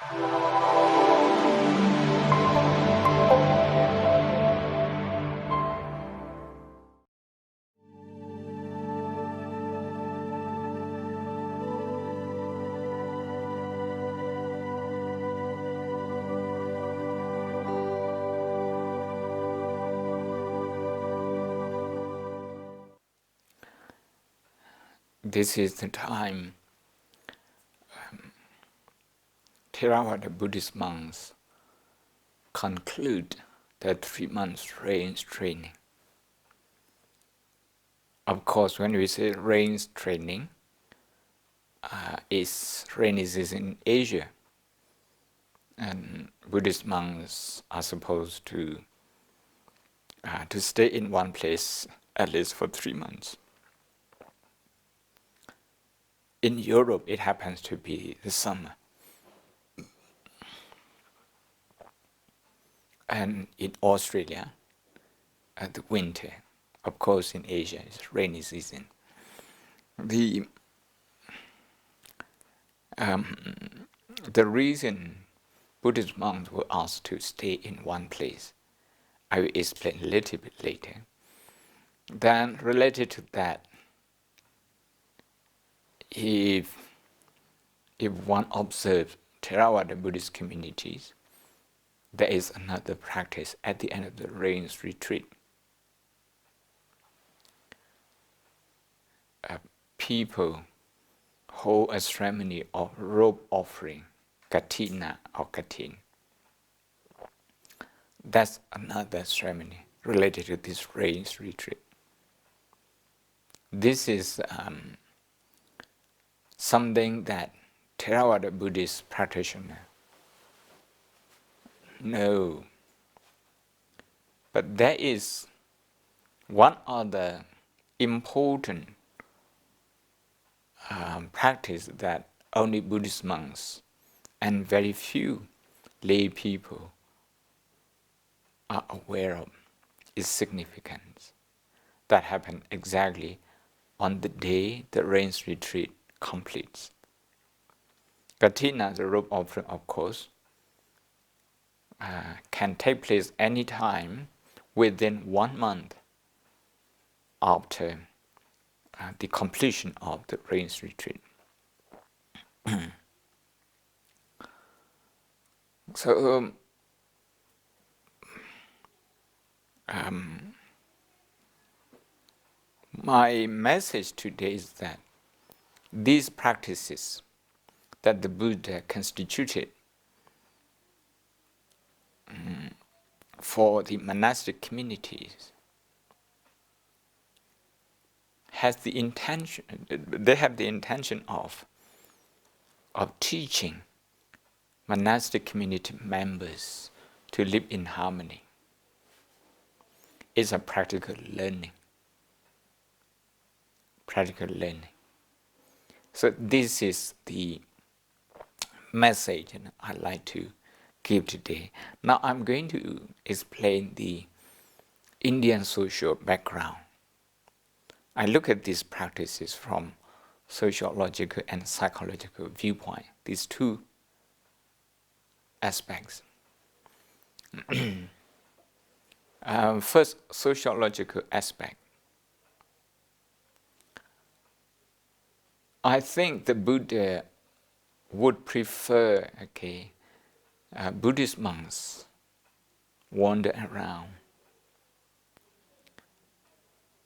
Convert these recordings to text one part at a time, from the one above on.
This is the time Theravada Buddhist monks conclude their 3 months Rains training. Of course, when we say Rains training, Rains is in Asia, and Buddhist monks are supposed to stay in one place at least for 3 months. In Europe, it happens to be the summer. And in Australia, the winter. Of course, in Asia, it's rainy season. The reason Buddhist monks were asked to stay in one place, I will explain a little bit later. Then, related to that, if one observes Theravada Buddhist communities, there is another practice at the end of the Rains-retreat. People hold a ceremony of robe offering, katina or katin. That's another ceremony related to this Rains-retreat. This is something that Theravada Buddhist practitioners know. But there is one other important practice that only Buddhist monks and very few lay people are aware of its significance. That happened exactly on the day the Rains retreat completes. Katina, the robe offering, of course, can take place any time within 1 month after the completion of the Rains retreat. So, my message today is that these practices that the Buddha constituted for the monastic communities they have the intention of teaching monastic community members to live in harmony. It's a practical learning. So this is the message I'd like to give today. Now I'm going to explain the Indian social background. I look at these practices from sociological and psychological viewpoint, these two aspects. First, sociological aspect. I think the Buddha would prefer, Buddhist monks wander around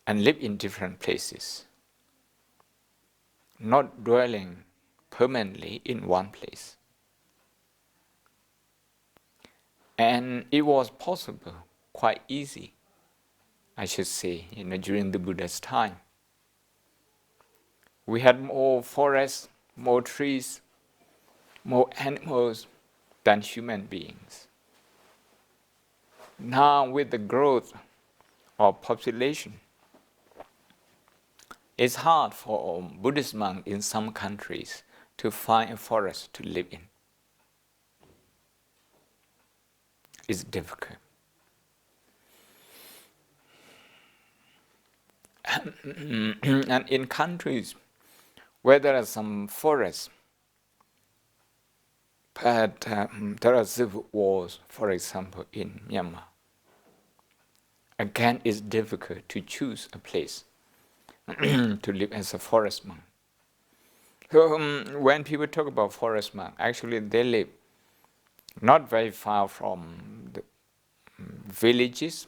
and live in different places, not dwelling permanently in one place. And it was possible, quite easy, I should say, during the Buddha's time. We had more forests, more trees, more animals than human beings. Now, with the growth of population, it's hard for Buddhist monks in some countries to find a forest to live in. It's difficult. And in countries where there are some forests, But there are civil wars, for example, in Myanmar. Again, it's difficult to choose a place to live as a forest monk. So when people talk about forest monk, actually they live not very far from the villages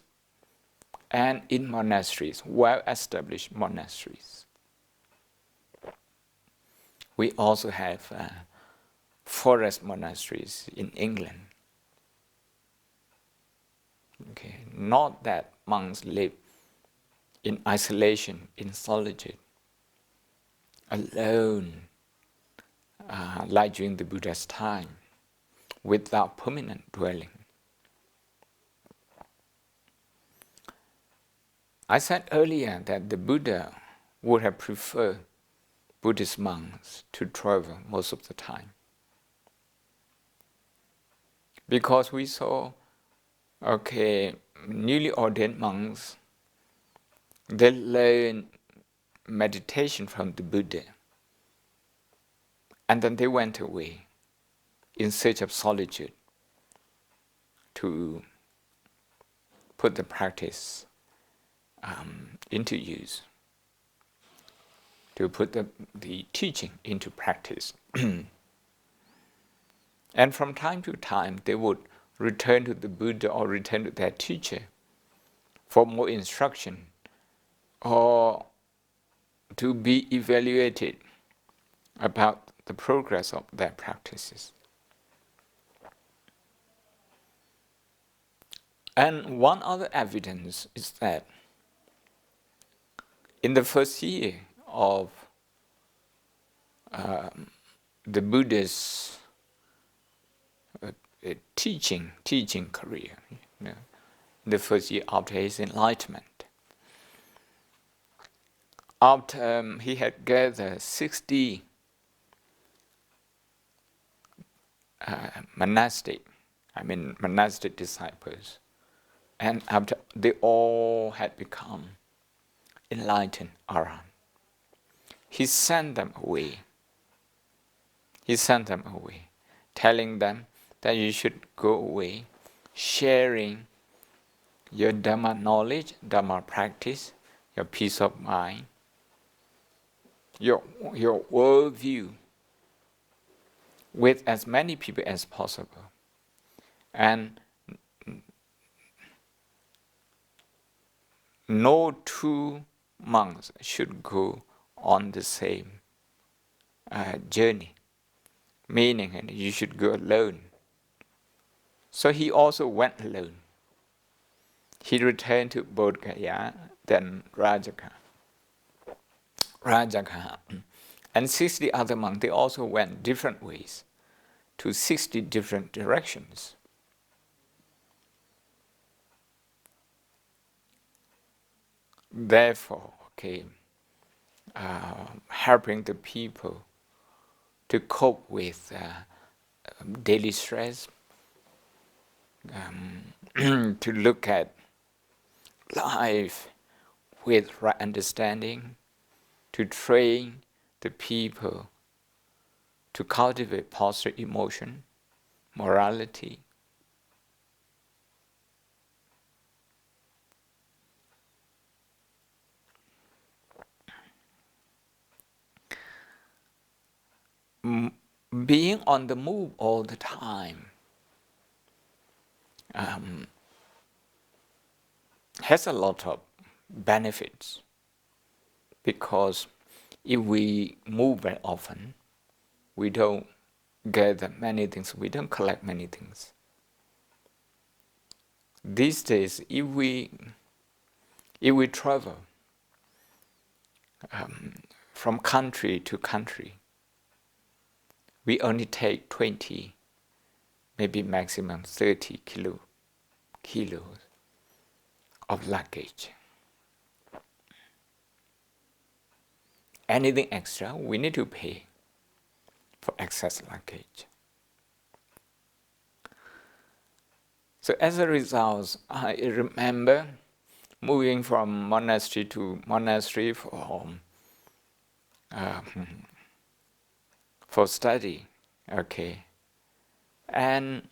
and in monasteries, well-established monasteries. We also have forest monasteries in England. Okay, not that monks live in isolation, in solitude, alone, like during the Buddha's time, without permanent dwelling. I said earlier that the Buddha would have preferred Buddhist monks to travel most of the time. Because we saw, newly ordained monks, they learn meditation from the Buddha. And then they went away in search of solitude to put the practice into use, to put the teaching into practice. And from time to time, they would return to the Buddha or return to their teacher for more instruction or to be evaluated about the progress of their practices. And one other evidence is that in the first year of the Buddha's teaching career, the first year after his enlightenment, after he had gathered 60 monastic disciples, and after they all had become enlightened arahant, he sent them away. Telling them that you should go away, sharing your Dhamma knowledge, Dhamma practice, your peace of mind, your worldview with as many people as possible. And no two monks should go on the same journey, meaning you should go alone. So he also went alone. He returned to Bodh Gaya, then Rajagha. And 60 other monks, they also went different ways to 60 different directions. Therefore, helping the people to cope with daily stress, to look at life with right understanding, to train the people to cultivate positive emotion, morality. Being on the move all the time has a lot of benefits, because if we move very often, we don't gather many things, we don't collect many things. These days, if we travel from country to country, we only take 20, maybe maximum 30 kilos of luggage. Anything extra, we need to pay for excess luggage. So as a result, I remember moving from monastery to monastery for study. And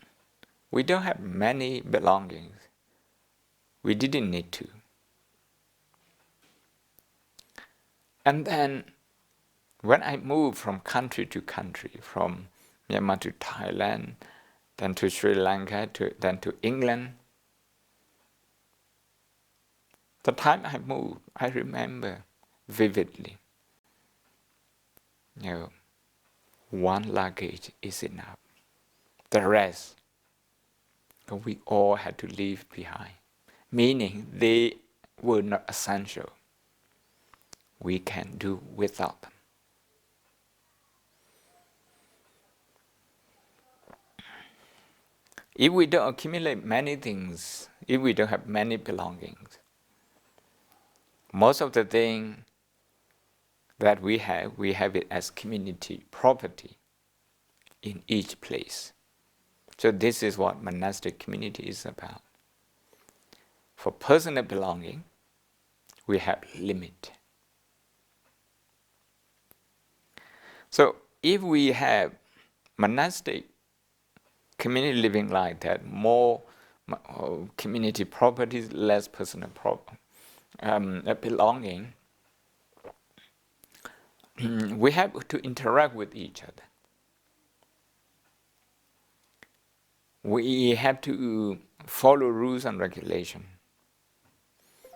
we don't have many belongings. We didn't need to. And then when I moved from country to country, from Myanmar to Thailand, then to Sri Lanka, then to England, the time I moved, I remember vividly. One luggage is enough. The rest, we all had to leave behind. Meaning they were not essential. We can do without them. If we don't accumulate many things, if we don't have many belongings, most of the things that we have it as community property in each place. So this is what monastic community is about. For personal belonging, we have limit. So if we have monastic community living like that, more community properties, less personal belonging, we have to interact with each other. We have to follow rules and regulations.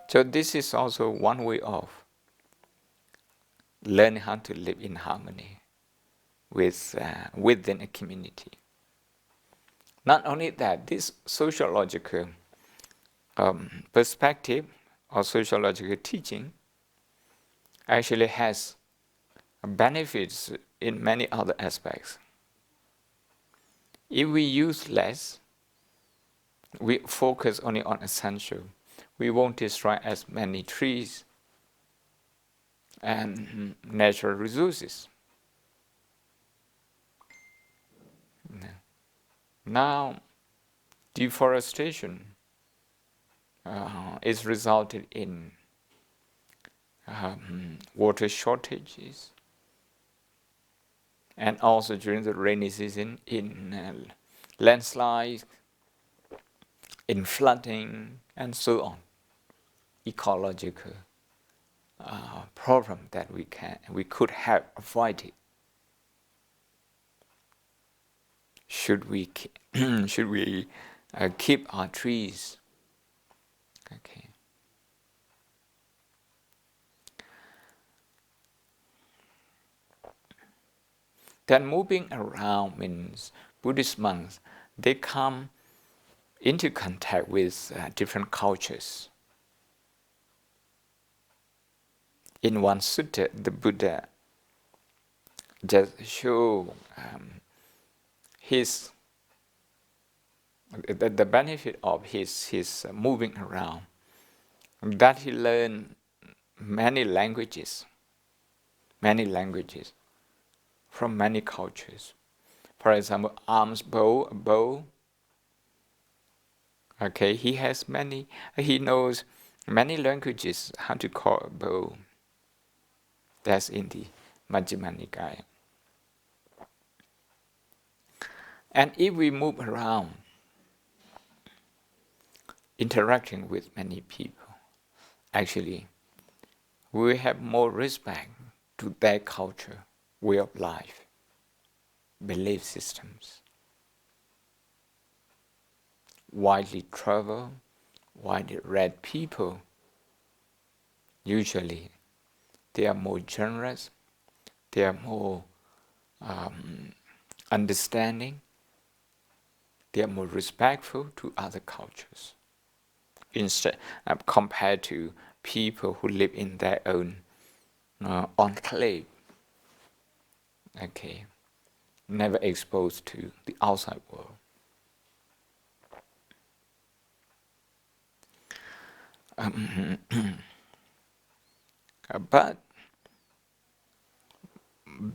So this is also one way of learning how to live in harmony within a community. Not only that, this sociological perspective or sociological teaching actually has benefits in many other aspects. If we use less, we focus only on essential, we won't destroy as many trees and natural resources. Now, deforestation is resulted in water shortages, and also during the rainy season in landslides, in flooding, and so on. Ecological problem that we could have avoided. Should we keep our trees? Okay. Then moving around means Buddhist monks, they come into contact with different cultures. In one sutta, the Buddha just show the benefit of his moving around, that he learned many languages from many cultures. For example, arms bow. Okay, he knows many languages how to call a bow. That's in the Majjhima Nikaya. And if we move around, interacting with many people, actually, we have more respect to their culture, way of life, belief systems. Widely traveled, widely read people, usually they are more generous, they are more understanding, they are more respectful to other cultures, instead compared to people who live in their own enclave. Okay, never exposed to the outside world. But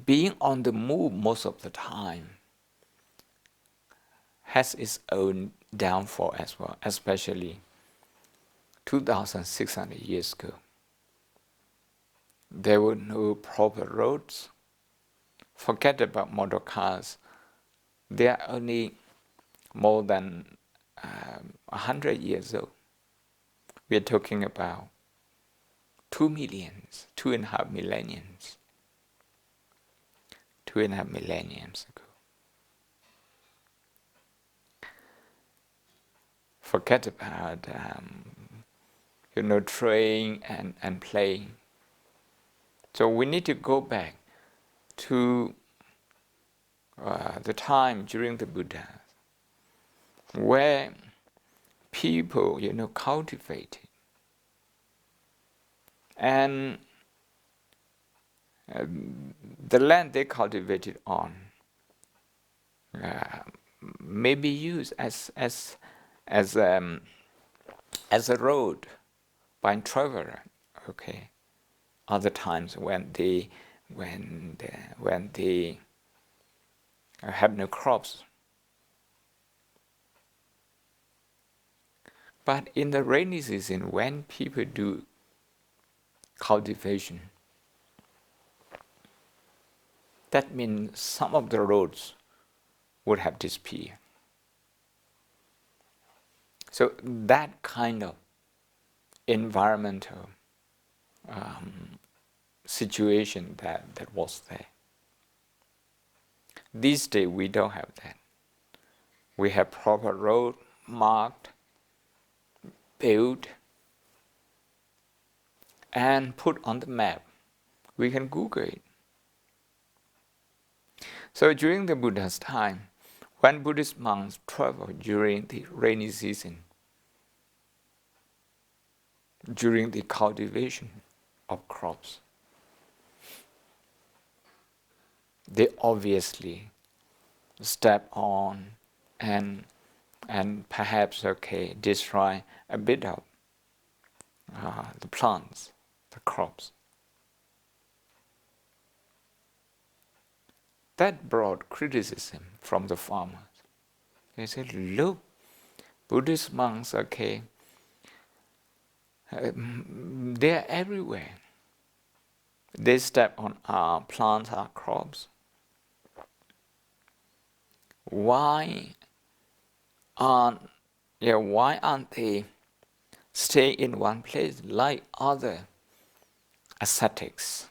being on the move most of the time has its own downfall as well, especially 2,600 years ago. There were no proper roads. Forget about motor cars. There are only more than 100 years old. We are talking about 2 millions, 2.5 millenniums, 2.5 millenniums ago. Forget about train and playing. So we need to go back to the time during the Buddha, where people, cultivated, and the land they cultivated on may be used as a road by traveler. Okay, other times when they have no crops. But in the rainy season, when people do cultivation, that means some of the roads would have disappeared. So that kind of environmental situation that was there. These days we don't have that. We have proper road marked, built, and put on the map. We can Google it. So during the Buddha's time, when Buddhist monks traveled during the rainy season, during the cultivation of crops, they obviously step on and perhaps destroy a bit of the plants, the crops. That brought criticism from the farmers. They said, look, Buddhist monks, they're everywhere. They step on our plants, our crops. Why aren't they stay in one place like other ascetics?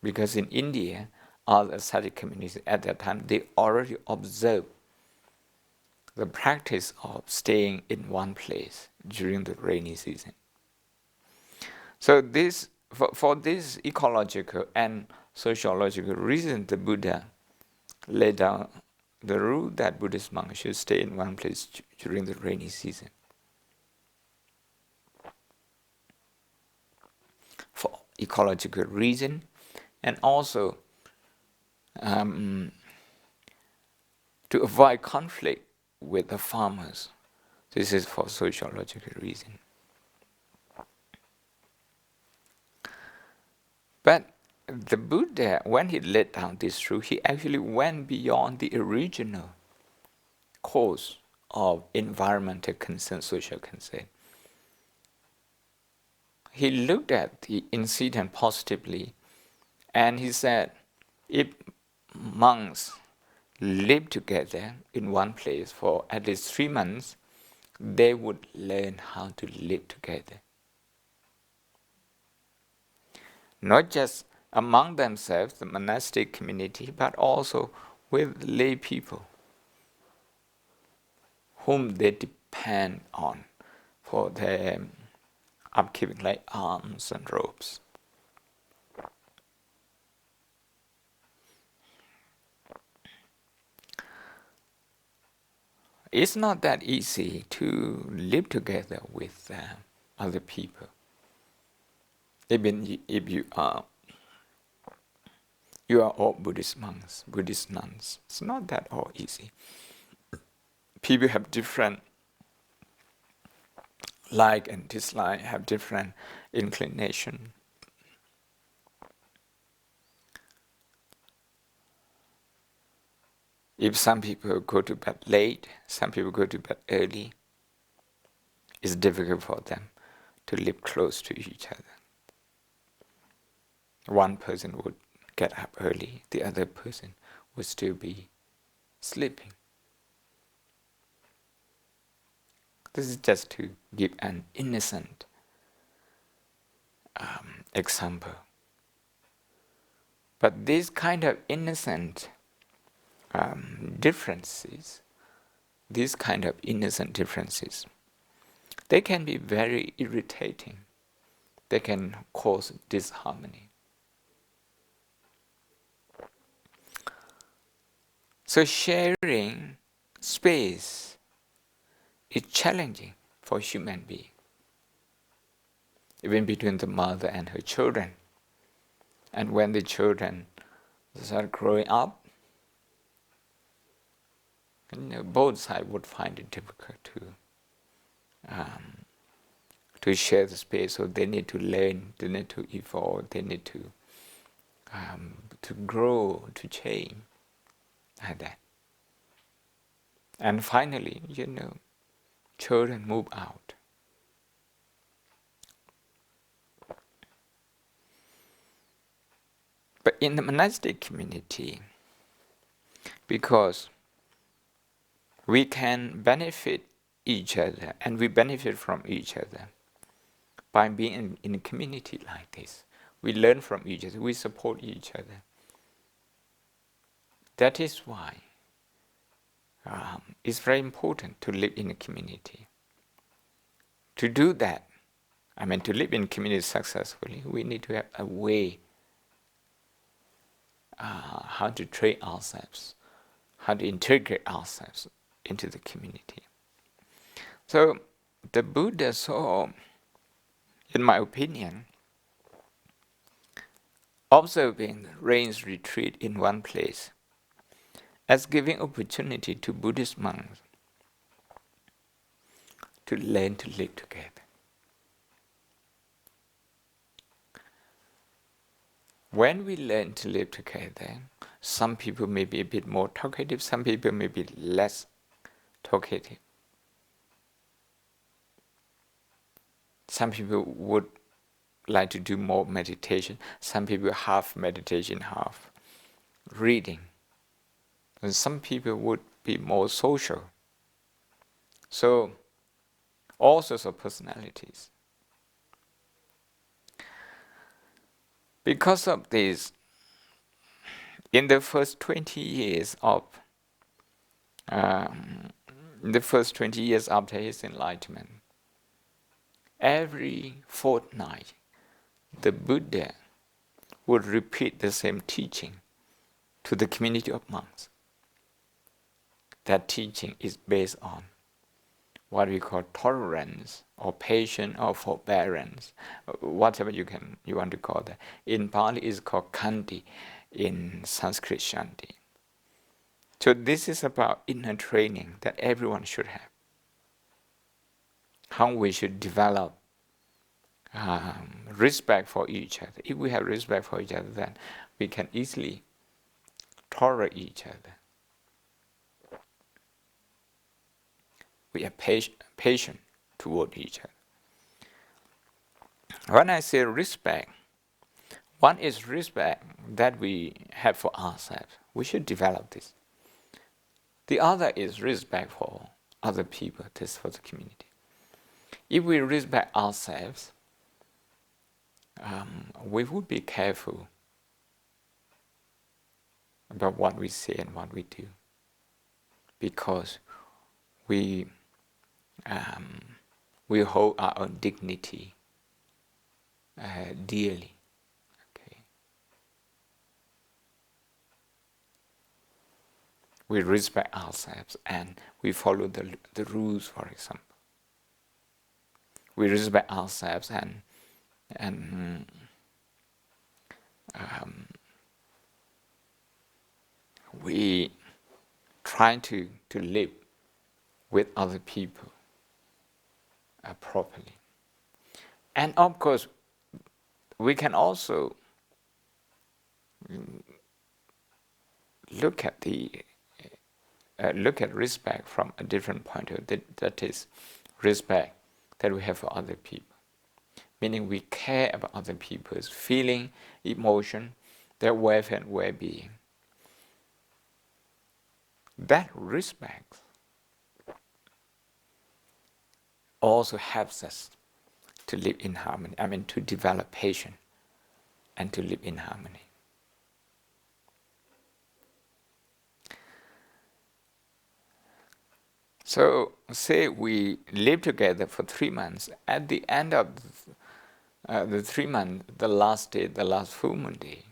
Because in India, other ascetic communities at that time, they already observed the practice of staying in one place during the rainy season. So this, for this ecological and sociological reason, the Buddha laid down the rule that Buddhist monks should stay in one place during the rainy season. For ecological reason, and also to avoid conflict with the farmers. This is for sociological reason. But the Buddha, when he laid down this rule, he actually went beyond the original cause of environmental concern, social concern. He looked at the incident positively, and he said, if monks live together in one place for at least 3 months, they would learn how to live together. Not just among themselves, the monastic community, but also with lay people whom they depend on for their upkeeping, like alms and robes. It's not that easy to live together with other people. Even if you are all Buddhist monks, Buddhist nuns, it's not that all easy. People have different like and dislike, have different inclination. If some people go to bed late, some people go to bed early, it's difficult for them to live close to each other. One person would get up early, the other person would still be sleeping. This is just to give an innocent example. But these kind of innocent differences, they can be very irritating. They can cause disharmony. So sharing space is challenging for human beings, even between the mother and her children. And when the children start growing up, both sides would find it difficult to share the space. So they need to learn, they need to evolve, they need to grow, to change, like that. And finally, children move out. But in the monastic community, because we can benefit each other and we benefit from each other by being in a community like this. We learn from each other, we support each other. That is why it's very important to live in a community. To do that, to live in a community successfully, we need to have a way how to train ourselves, how to integrate ourselves into the community. So the Buddha saw, in my opinion, observing Rains-retreat in one place as giving opportunity to Buddhist monks to learn to live together. When we learn to live together, some people may be a bit more talkative, some people may be less talkative. Some people would like to do more meditation, some people half meditation, half reading. And some people would be more social. So, all sorts of personalities. Because of this, in the first 20 years after his enlightenment, every fortnight, the Buddha would repeat the same teaching to the community of monks. That teaching is based on what we call tolerance, or patience, or forbearance, whatever you want to call that. In Pali, it's called Khanti, in Sanskrit Shanti. So this is about inner training that everyone should have. How we should develop respect for each other. If we have respect for each other, then we can easily tolerate each other. We are patient toward each other. When I say respect, one is respect that we have for ourselves. We should develop this. The other is respect for other people, this for the community. If we respect ourselves, we would be careful about what we say and what we do, because we hold our own dignity dearly. Okay. We respect ourselves and we follow the rules, for example. We respect ourselves and we try to live with other people properly. And of course, we can also look at respect from a different point of view. That is respect that we have for other people, meaning we care about other people's feeling, emotion, their welfare and well-being. That respect also helps us to live in harmony. To develop patience and to live in harmony. So, say we live together for 3 months. At the end of the 3 months, the last day, the last full moon day,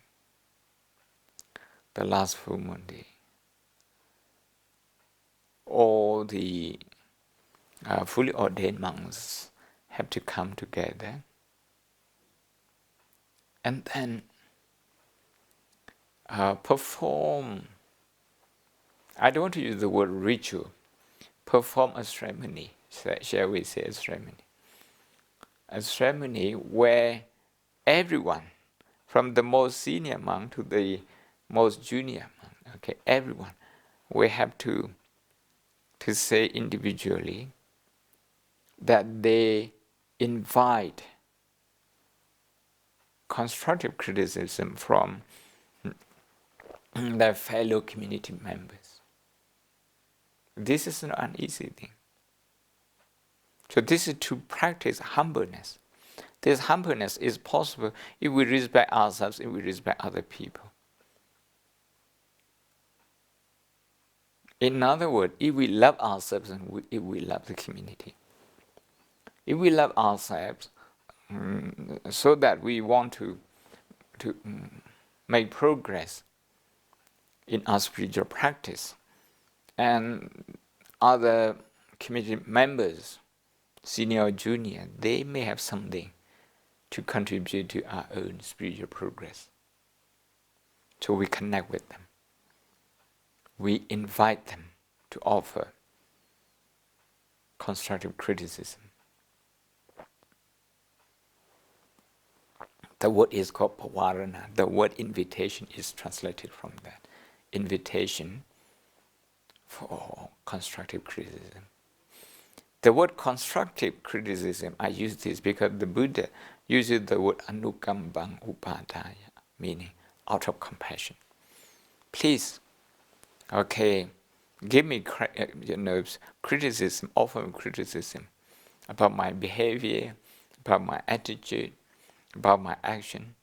all the fully ordained monks have to come together and then perform, I don't want to use the word ritual, perform a ceremony, shall we say a ceremony? A ceremony where everyone, from the most senior monk to the most junior monk, okay, everyone, we have to say individually that they invite constructive criticism from their fellow community members. This is an easy thing. So this is to practice humbleness. This humbleness is possible if we respect ourselves, if we respect other people. In other words, if we love ourselves and if we love the community. If we love ourselves so that we want to make progress in our spiritual practice, and other community members, senior or junior, they may have something to contribute to our own spiritual progress. So we connect with them. We invite them to offer constructive criticism. The word is called pavarana. The word invitation is translated from that. Invitation for constructive criticism. The word constructive criticism, I use this because the Buddha uses the word anukambang upadaya, meaning out of compassion. Please, okay, give me criticism, offer me criticism about my behavior, about my attitude, about my action,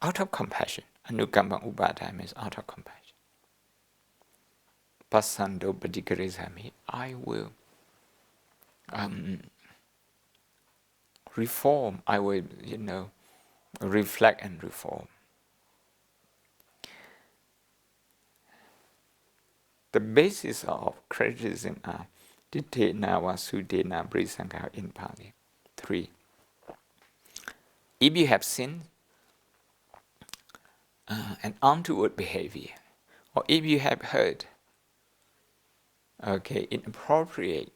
out of compassion. Anukambang upadaya means out of compassion. Pasando padikarizami, I will reform, I will, reflect and reform. The basis of criticism are Dittena, Vasudena, Brisanka in Pali. 3. If you have sinned, an untoward behavior, or if you have heard inappropriate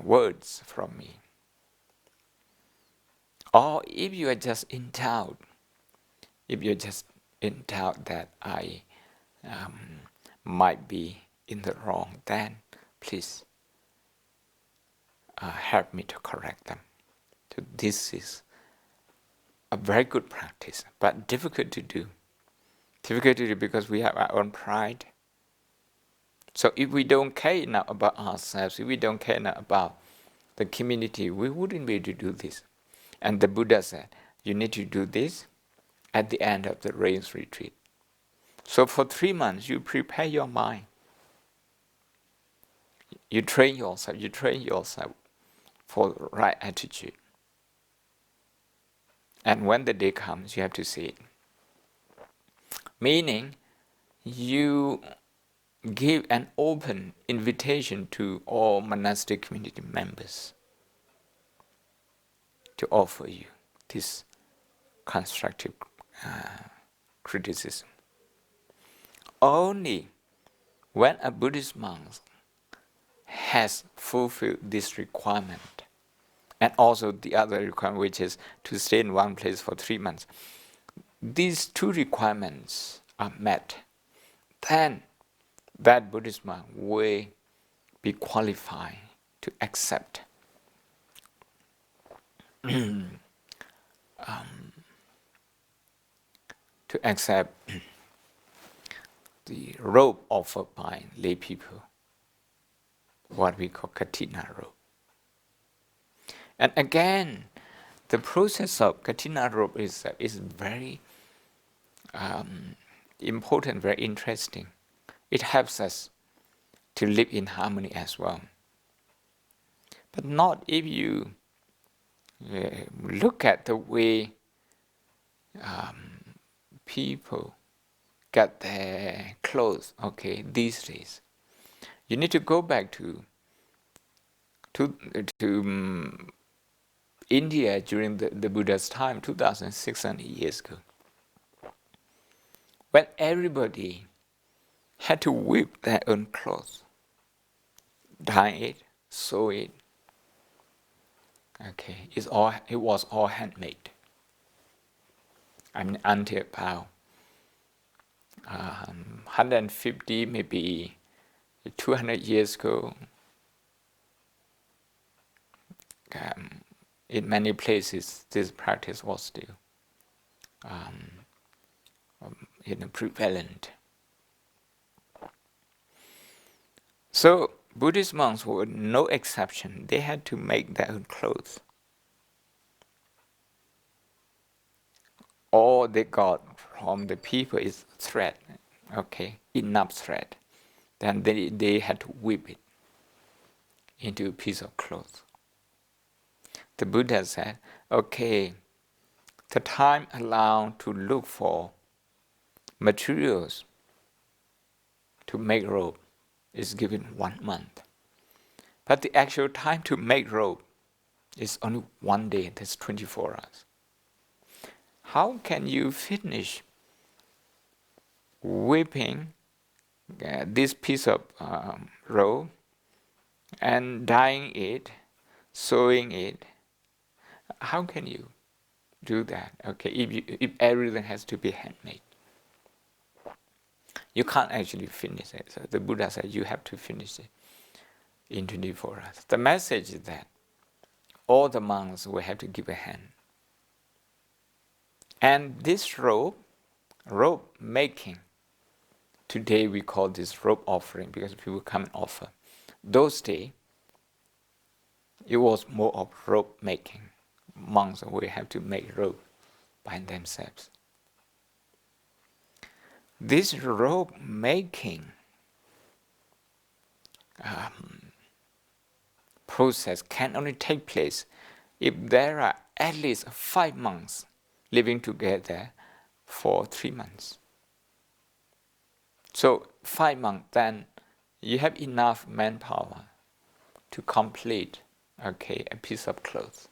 words from me, or if you are just in doubt, that I might be in the wrong, then please help me to correct them. So this is a very good practice, but difficult to do. Difficult to do because we have our own pride. So if we don't care enough about ourselves, if we don't care enough about the community, we wouldn't be able to do this. And the Buddha said, you need to do this at the end of the Rains-retreat. So for 3 months, you prepare your mind. You train yourself for the right attitude. And when the day comes, you have to say it. Meaning, you give an open invitation to all monastic community members to offer you this constructive criticism. Only when a Buddhist monk has fulfilled this requirement, and also the other requirement, which is to stay in one place for 3 months, these 2 requirements are met, then that Buddhist monk will be qualified to accept the robe offered by lay people, what we call katina robe. And again, the process of Katina robe is very important, very interesting. It helps us to live in harmony as well. But not if you look at the way people get their clothes, okay, these days. You need to go back to India during the Buddha's time, 2,600 years ago, when everybody had to weave their own clothes, dye it, sew it. Okay, it was all handmade. I mean, until about 150, maybe 200 years ago, in many places, this practice was still prevalent. So Buddhist monks were no exception. They had to make their own clothes. All they got from the people is thread, okay, enough thread. Then they had to weave it into a piece of cloth. The Buddha said, okay, the time allowed to look for materials to make robe is given 1 month. But the actual time to make robe is only 1 day, that's 24 hours. How can you finish weaving this piece of robe and dyeing it, sewing it? How can you do that? Okay, if everything has to be handmade, you can't actually finish it. So the Buddha said you have to finish it in 24 hours. The message is that all the monks will have to give a hand. And this robe-making, today we call this robe offering because people come and offer. Those days, it was more of robe-making. Monks will have to make robe by themselves. This robe-making process can only take place if there are at least 5 monks living together for 3 months. So 5 months, then you have enough manpower to complete, okay, a piece of cloth.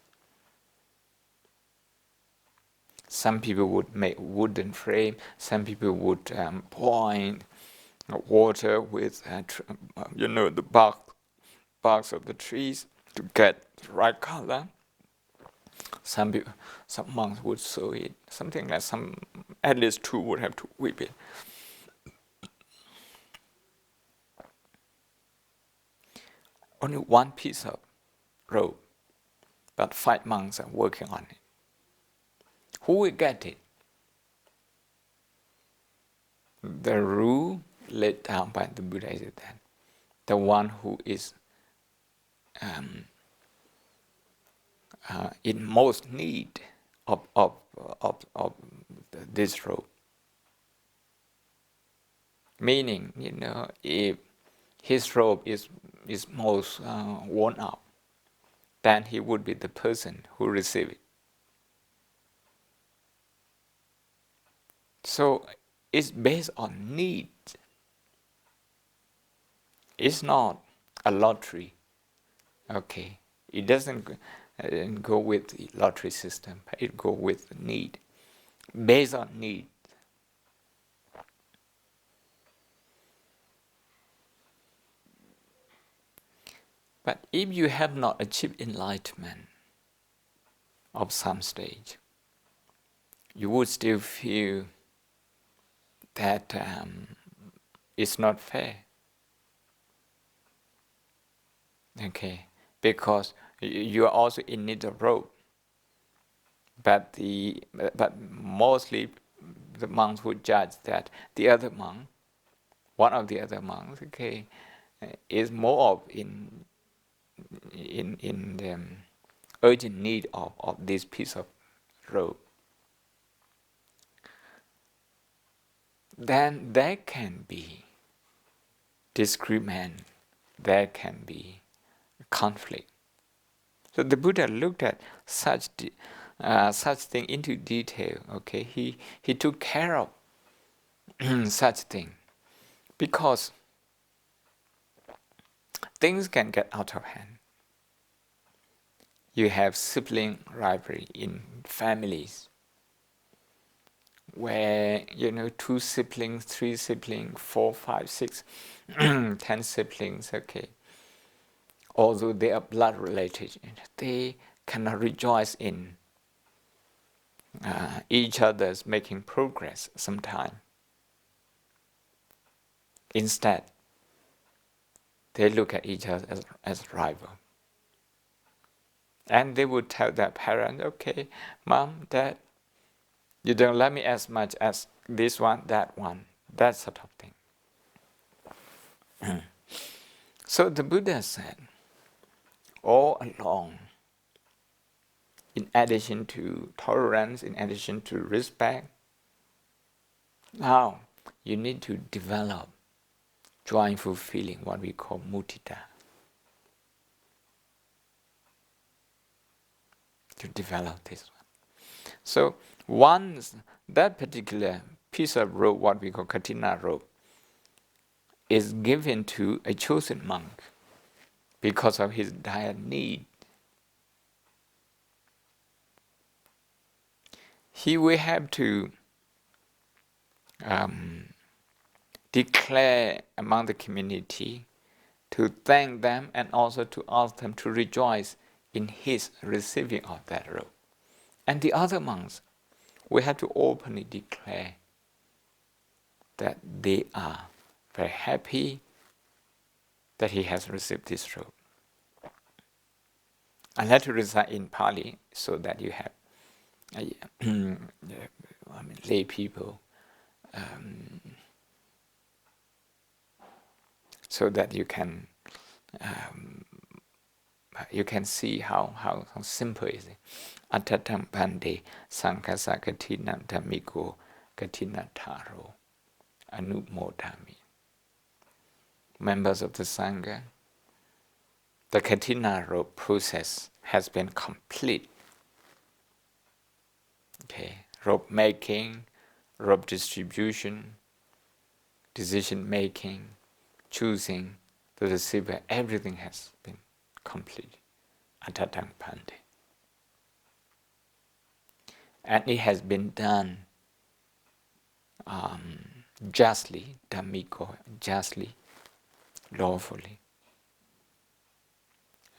Some people would make wooden frame. Some people would point water with the barks of the trees to get the right color. Some monks would sew it. Something like at least 2 would have to weave it. Only 1 piece of robe, but 5 monks are working on it. Who will get it? The rule laid down by the Buddha is that the one who is in most need of this robe. Meaning, if his robe is most worn out, then he would be the person who receives it. So it's based on need. It's not a lottery. Okay, it doesn't go with the lottery system. It goes with need, based on need. But if you have not achieved enlightenment of some stage, you would still feel that it's not fair. Okay, because you are also in need of robe. But mostly the monks would judge that the other monk, one of the other monks, is more of in the urgent need of this piece of rope, then there can be disagreement, there can be conflict. So the Buddha looked at such thing into detail. Okay, he took care of such thing, because things can get out of hand. You have sibling rivalry in families, where 2 siblings, 3 siblings, 4, 5, 6, 10 siblings. Okay, although they are blood related, they cannot rejoice in each other's making progress sometimes. Instead, they look at each other as rival. And they would tell their parents, okay, Mom, Dad, you don't love me as much as this one, that one, that sort of thing. So the Buddha said, all along, in addition to tolerance, in addition to respect, now you need to develop joyful feeling, what we call mudita. To develop this one. So once that particular piece of rope, what we call katina rope, is given to a chosen monk because of his dire need, he will have to declare among the community to thank them and also to ask them to rejoice in his receiving of that robe. And the other monks will have to openly declare that they are very happy that he has received this robe. I let to recite in Pali so that you have lay people, so that you can see how simple is it. Atatam pande sankasa katina dhammiko katina taro anumodami. Members of the Sangha, the katina rope process has been complete. Okay, rope making, rope distribution, decision making, choosing the receiver, everything has been complete. Atatang pande. And it has been done justly, dhammiko, justly, lawfully.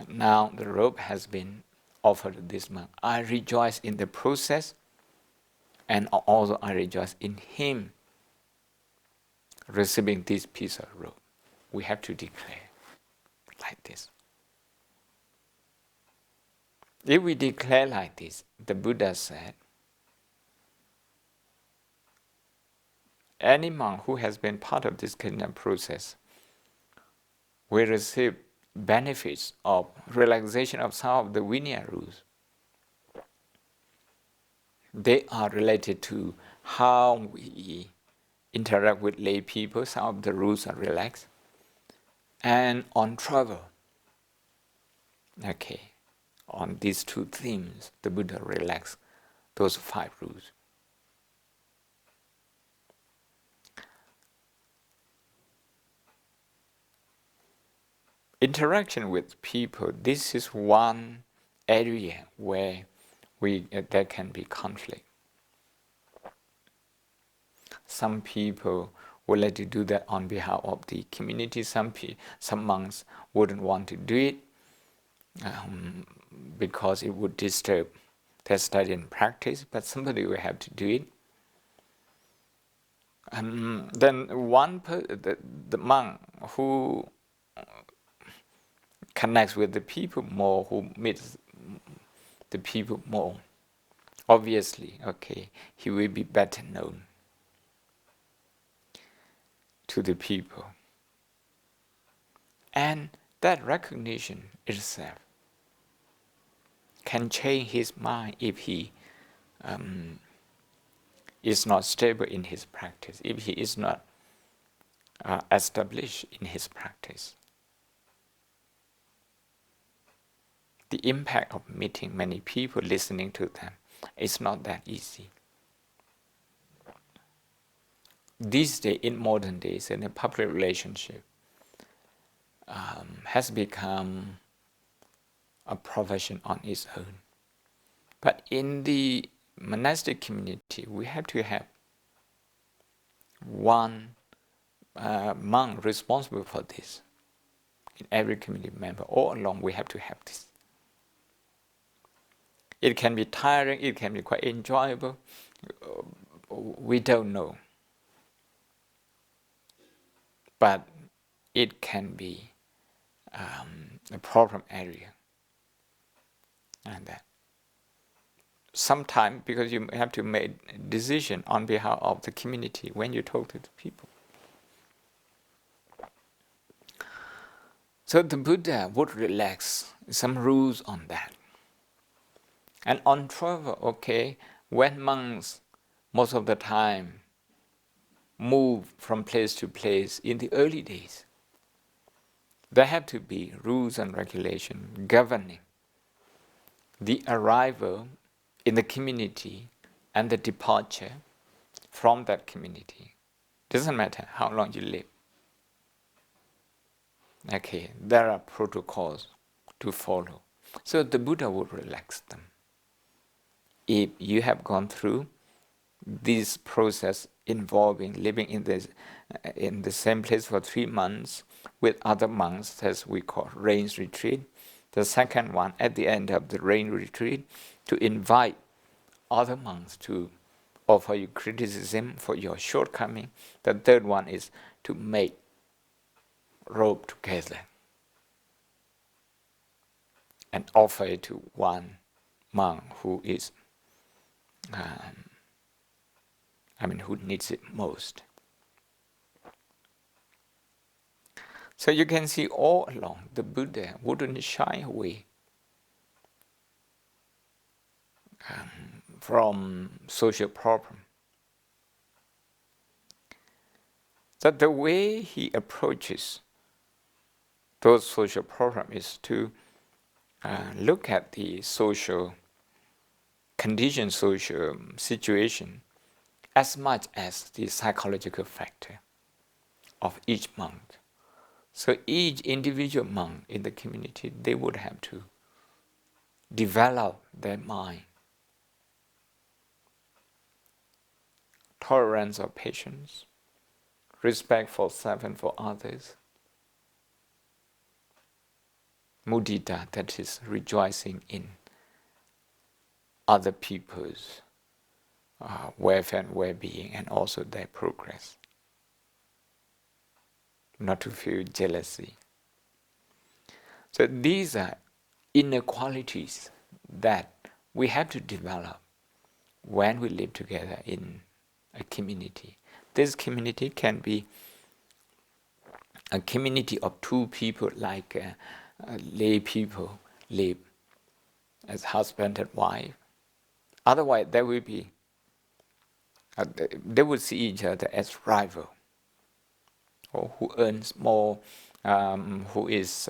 Now the robe has been offered to this monk. I rejoice in the process, and also I rejoice in him receiving this piece of robe. We have to declare like this. If we declare like this, the Buddha said, any monk who has been part of this kingdom process will receive benefits of relaxation of some of the Vinaya rules. They are related to how we interact with lay people. Some of the rules are relaxed. And on travel, okay, on these 2 themes, the Buddha relaxed those 5 rules. Interaction with people, this is one area where there can be conflict. Some people would like to do that on behalf of the community. Some monks wouldn't want to do it because it would disturb their study and practice, but somebody will have to do it. Then the monk who connects with the people more, who meets the people more, obviously, okay, he will be better known to the people. And that recognition itself can change his mind if he is not stable in his practice, if he is not established in his practice. The impact of meeting many people, listening to them, is not that easy. These days, in modern days, in a public relationship, has become a profession on its own. But in the monastic community, we have to have one monk responsible for this. In every community member, all along, we have to have this. It can be tiring, it can be quite enjoyable. We don't know. But it can be a problem area. And that. Sometimes, because you have to make a decision on behalf of the community when you talk to the people. So the Buddha would relax some rules on that. And on travel, when monks most of the time move from place to place in the early days, there have to be rules and regulations governing the arrival in the community and the departure from that community. Doesn't matter how long you live. There are protocols to follow. So the Buddha would relax them. If you have gone through this process involving living in the same place for 3 months with other monks, as we call Rains-retreat, the second one at the end of the Rain-retreat, to invite other monks to offer you criticism for your shortcoming. The third one is to make robe together and offer it to one monk who is who needs it most. So you can see all along the Buddha wouldn't shy away from social problem. That the way he approaches those social problems is to look at the social condition, social situation, as much as the psychological factor of each monk. So each individual monk in the community, they would have to develop their mind, tolerance or patience, respect for self and for others, mudita, that is rejoicing in other people's welfare and well-being, and also their progress. Not to feel jealousy. So these are inner qualities that we have to develop when we live together in a community. This community can be a community of 2 people, like lay people live as husband and wife. Otherwise, there will be they will see each other as rival, or who earns more, who is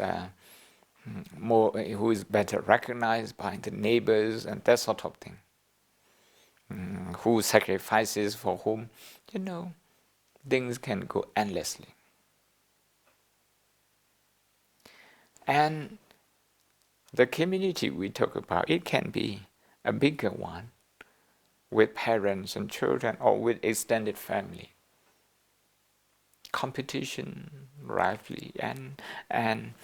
better recognized by the neighbors, and that sort of thing. Who sacrifices for whom? Things can go endlessly. And the community we talk about, it can be a bigger one, with parents and children, or with extended family. Competition, rivalry, and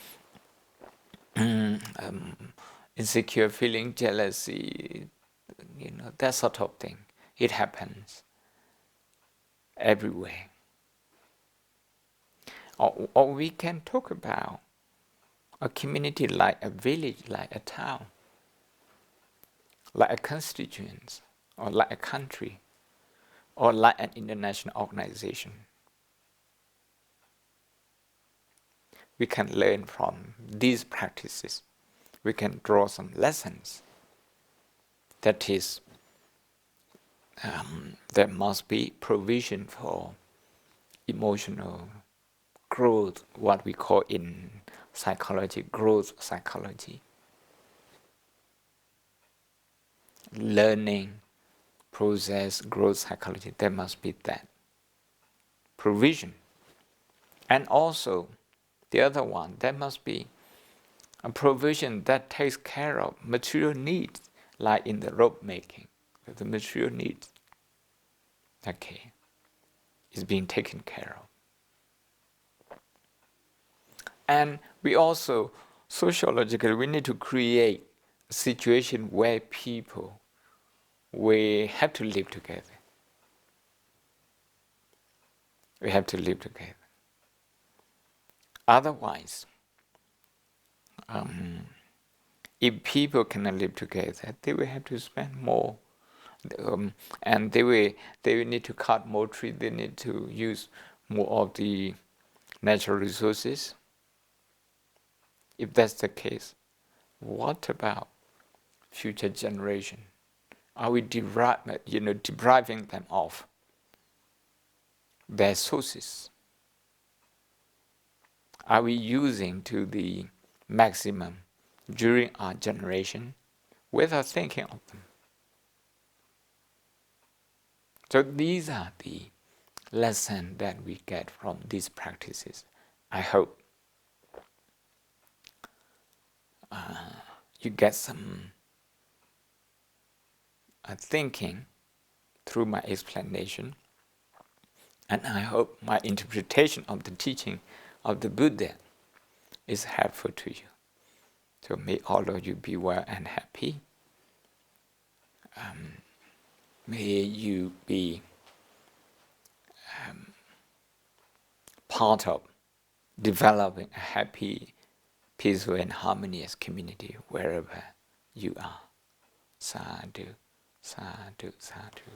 insecure feeling, jealousy, that sort of thing. It happens everywhere. Or we can talk about a community like a village, like a town, like a constituent, or like a country, or like an international organization. We can learn from these practices. We can draw some lessons That is, there must be provision for emotional growth, what we call in psychology, growth psychology. Learning process, growth psychology, there must be that provision. And also, the other one, there must be a provision that takes care of material needs, like in the robe making, the material needs, okay, is being taken care of. And we also, sociologically, we need to create a situation where people, we have to live together. We have to live together. Otherwise, if people cannot live together, they will have to spend more, and they will need to cut more trees. They need to use more of the natural resources. If that's the case, what about future generation? Are we depriving them of their sources? Are we using to the maximum during our generation without thinking of them? So these are the lessons that we get from these practices. I hope you get some thinking through my explanation, and I hope my interpretation of the teaching of the Buddha is helpful to you. So may all of you be well and happy. May you be part of developing a happy, peaceful and harmonious community wherever you are. Sadhu, sadhu, sadhu.